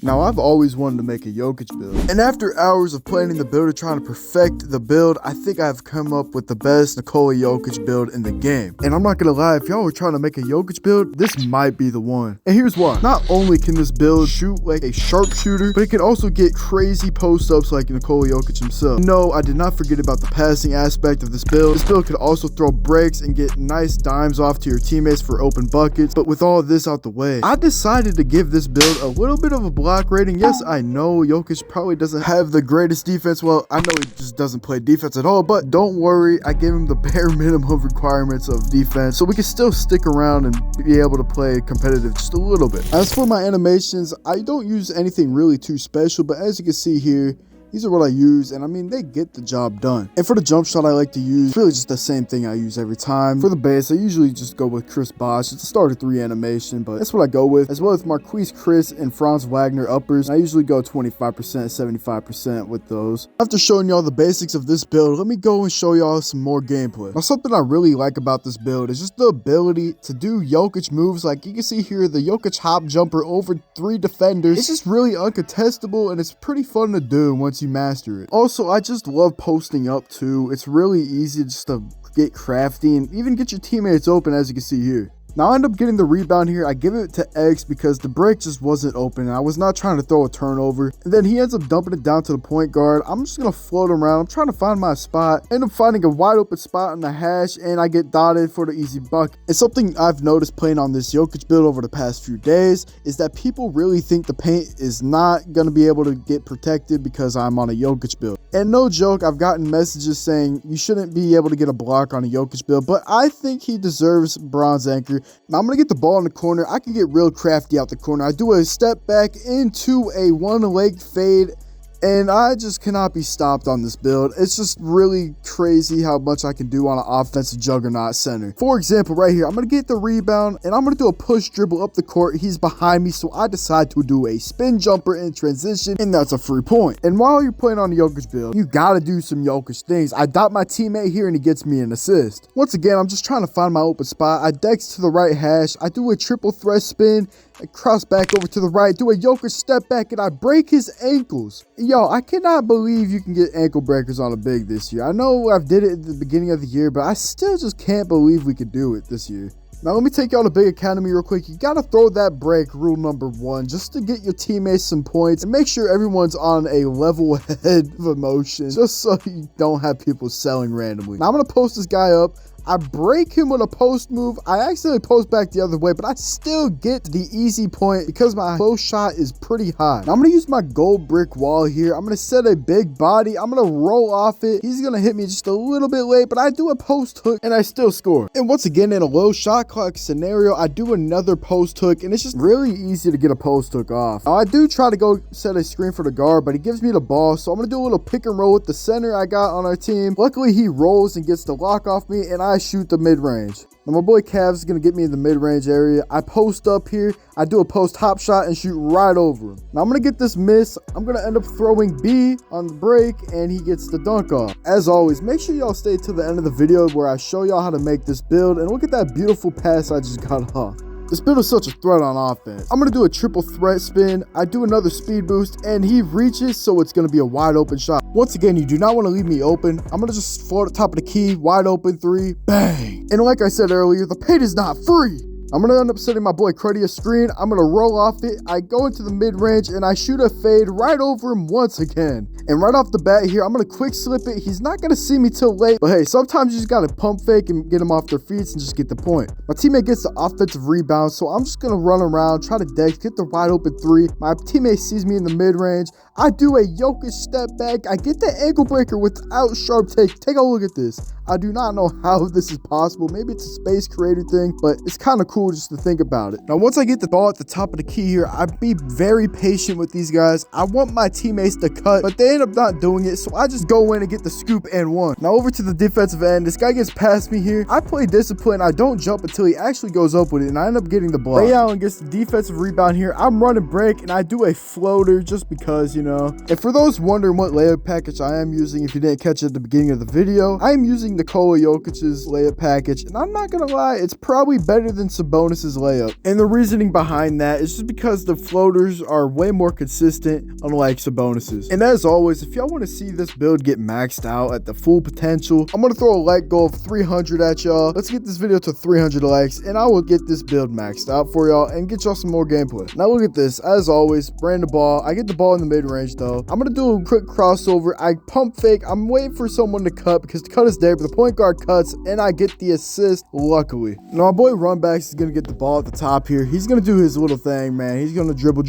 Now, I've always wanted to make a Jokic build, and after hours of planning the build and trying to perfect the build, I think I've come up with the best Nikola Jokic build in the game. And I'm not gonna lie, if y'all were trying to make a Jokic build, this might be the one. And here's why. Not only can this build shoot like a sharpshooter, but it can also get crazy post-ups like Nikola Jokic himself. No, I did not forget about the passing aspect of this build. This build could also throw breaks and get nice dimes off to your teammates for open buckets. But with all this out the way, I decided to give this build a little bit of a block rating. Yes, I know Jokic probably doesn't have the greatest defense. Well, I know he just doesn't play defense at all, but don't worry, I gave him the bare minimum requirements of defense so we can still stick around and be able to play competitive just a little bit. As for my animations, I don't use anything really too special, but as you can see here, these are what I use, and I mean, they get the job done. And for the jump shot, I like to use really just the same thing I use every time. For the base, I usually just go with Chris Bosh. It's a starter 3 animation, but that's what I go with. As well as Marquise Chris and Franz Wagner uppers. I usually go 25%, 75% with those. After showing y'all the basics of this build, let me go and show y'all some more gameplay. Now, something I really like about this build is just the ability to do Jokic moves. Like you can see here, the Jokic hop jumper over 3 defenders. It's just really uncontestable, and it's pretty fun to do once you master it. Also, I just love posting up too. It's really easy just to get crafty and even get your teammates open, as you can see here. Now I end up getting the rebound here. I give it to X because the break just wasn't open and I was not trying to throw a turnover. And then he ends up dumping it down to the point guard. I'm just going to float him around. I'm trying to find my spot. End up finding a wide open spot on the hash and I get dotted for the easy bucket. And something I've noticed playing on this Jokic build over the past few days is that people really think the paint is not going to be able to get protected because I'm on a Jokic build. And no joke, I've gotten messages saying you shouldn't be able to get a block on a Jokic build, but I think he deserves bronze anchor. Now I'm going to get the ball in the corner. I can get real crafty out the corner. I do a step back into a one-leg fade, and I just cannot be stopped on this build. It's just really crazy how much I can do on an offensive juggernaut center. For example, right here, I'm going to get the rebound, and I'm going to do a push dribble up the court. He's behind me, so I decide to do a spin jumper in transition, and that's a free point. And while you're playing on the Jokic build, you got to do some Jokic things. I dot my teammate here, and he gets me an assist. Once again, I'm just trying to find my open spot. I dex to the right hash. I do a triple threat spin. I cross back over to the right, do a Jokic step back, and I break his ankles. Yo, I cannot believe you can get ankle breakers on a big this year. I know I've did it at the beginning of the year, but I still just can't believe we could do it this year. Now, let me take y'all to Big Academy real quick. You got to throw that break, rule number 1, just to get your teammates some points and make sure everyone's on a level head of emotion, just so you don't have people selling randomly. Now, I'm going to post this guy up. I break him with a post move. I accidentally post back the other way, but I still get the easy point because my close shot is pretty high. Now I'm going to use my gold brick wall here. I'm going to set a big body. I'm going to roll off it. He's going to hit me just a little bit late, but I do a post hook and I still score. And once again, in a low shot clock scenario, I do another post hook, and it's just really easy to get a post hook off. Now I do try to go set a screen for the guard, but he gives me the ball, so I'm going to do a little pick and roll with the center I got on our team. Luckily, he rolls and gets the lock off me, and I shoot the mid-range. Now my boy Cavs is going to get me in the mid-range area. I post up here. I do a post hop shot and shoot right over him. Now I'm going to get this miss. I'm going to end up throwing B on the break, and he gets the dunk off. As always, make sure y'all stay to the end of the video where I show y'all how to make this build, and look at that beautiful pass I just got off. This build is such a threat on offense. I'm going to do a triple threat spin. I do another speed boost, and he reaches, so it's going to be a wide open shot. Once again, you do not want to leave me open. I'm going to just float at the top of the key, wide open 3, bang. And like I said earlier, the paint is not free. I'm going to end up setting my boy Cruddy a screen. I'm going to roll off it. I go into the mid-range, and I shoot a fade right over him once again. And right off the bat here, I'm going to quick slip it. He's not going to see me till late. But hey, sometimes you just got to pump fake and get them off their feet and just get the point. My teammate gets the offensive rebound, so I'm just going to run around, try to dex, get the wide open 3. My teammate sees me in the mid-range. I do a Jokic step back. I get the ankle breaker without sharp take. Take a look at this. I do not know how this is possible. Maybe it's a space creator thing, but it's kind of cool just to think about it. Now, once I get the ball at the top of the key here, I be very patient with these guys. I want my teammates to cut, but they end up not doing it, so I just go in and get the scoop and 1. Now, over to the defensive end. This guy gets past me here. I play discipline. I don't jump until he actually goes up with it, and I end up getting the block. Ray Allen gets the defensive rebound here. I'm running break, and I do a floater just because, you know. And for those wondering what layup package I am using, if you didn't catch it at the beginning of the video, I am using Nikola Jokic's layup package, and I'm not gonna lie, it's probably better than Sabonis's layup. And the reasoning behind that is just because the floaters are way more consistent, unlike Sabonis's. And as always, if y'all want to see this build get maxed out at the full potential, I'm gonna throw a like goal of 300 at y'all. Let's get this video to 300 likes, and I will get this build maxed out for y'all and get y'all some more gameplay. Now look at this. As always, brand the ball. I get the ball in the mid-range though. I'm gonna do a quick crossover. I pump fake. I'm waiting for someone to cut because the cut is there, but the point guard cuts and I get the assist, luckily. Now my boy Runbacks is gonna get the ball at the top here. He's gonna do his little thing, man. He's gonna dribble,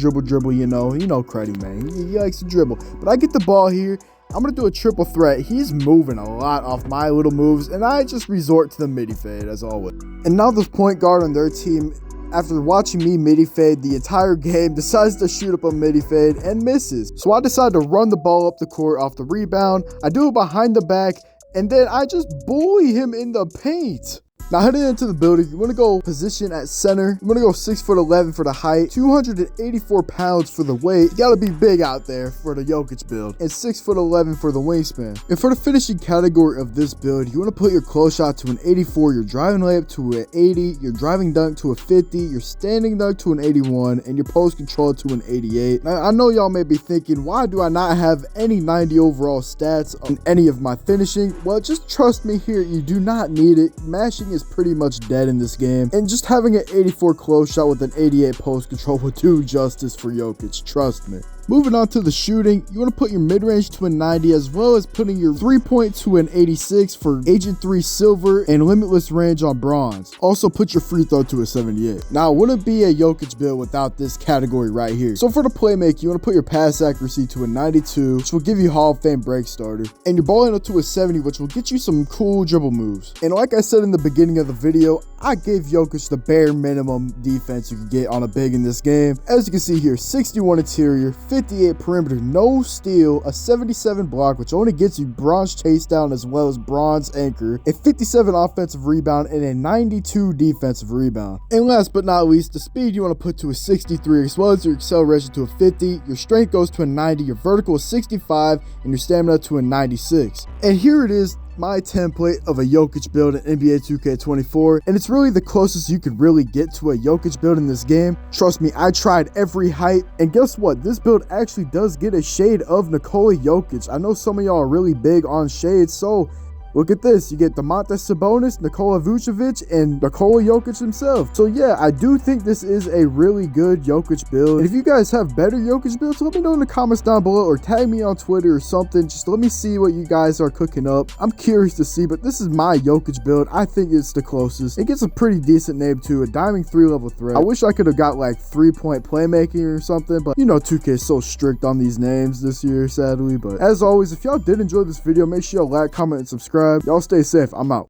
you know. Cruddy, man. He likes to dribble. But I get the ball here. I'm going to do a triple threat. He's moving a lot off my little moves, and I just resort to the midi fade as always. And now this point guard on their team, after watching me midi fade the entire game, decides to shoot up a midi fade and misses. So I decide to run the ball up the court off the rebound. I do it behind the back, and then I just bully him in the paint. Now heading into the building, you want to go position at center. You want to go 6'11" for the height, 284 pounds for the weight. You got to be big out there for the Jokic build, and 6'11" for the wingspan. And for the finishing category of this build, you want to put your close shot to an 84, your driving layup to an 80, your driving dunk to a 50, your standing dunk to an 81, and your post control to an 88. Now I know y'all may be thinking, why do I not have any 90 overall stats on any of my finishing? Well, just trust me here, you do not need it. Mashing is pretty much dead in this game, and just having an 84 close shot with an 88 post control will do justice for Jokic, trust me. Moving on to the shooting, you want to put your mid-range to a 90 as well as putting your 3-point to an 86 for Agent 3 silver and limitless range on bronze. Also put your free throw to a 78. Now, wouldn't be a Jokic build without this category right here. So for the playmaking, you want to put your pass accuracy to a 92, which will give you Hall of Fame break starter, and your ball handle to a 70, which will get you some cool dribble moves. And like I said in the beginning of the video, I gave Jokic the bare minimum defense you can get on a big in this game. As you can see here, 61 interior, 58 perimeter, no steal, a 77 block, which only gets you bronze chase down as well as bronze anchor, a 57 offensive rebound, and a 92 defensive rebound. And last but not least, the speed you want to put to a 63 as well as your acceleration to a 50, your strength goes to a 90, your vertical is 65, and your stamina to a 96. And here it is, my template of a Jokic build in NBA 2K24, and it's really the closest you could really get to a Jokic build in this game. Trust me, I tried every height, and guess what? This build actually does get a shade of Nikola Jokic. I know some of y'all are really big on shades, so look at this. You get Domantas Sabonis, Nikola Vucevic, and Nikola Jokic himself. So yeah, I do think this is a really good Jokic build. And if you guys have better Jokic builds, let me know in the comments down below or tag me on Twitter or something. Just let me see what you guys are cooking up. I'm curious to see, but this is my Jokic build. I think it's the closest. It gets a pretty decent name too, a diamond 3-level threat. I wish I could have got like 3-point playmaking or something, but you know 2K is so strict on these names this year, sadly. But as always, if y'all did enjoy this video, make sure y'all like, comment, and subscribe. Y'all stay safe. I'm out.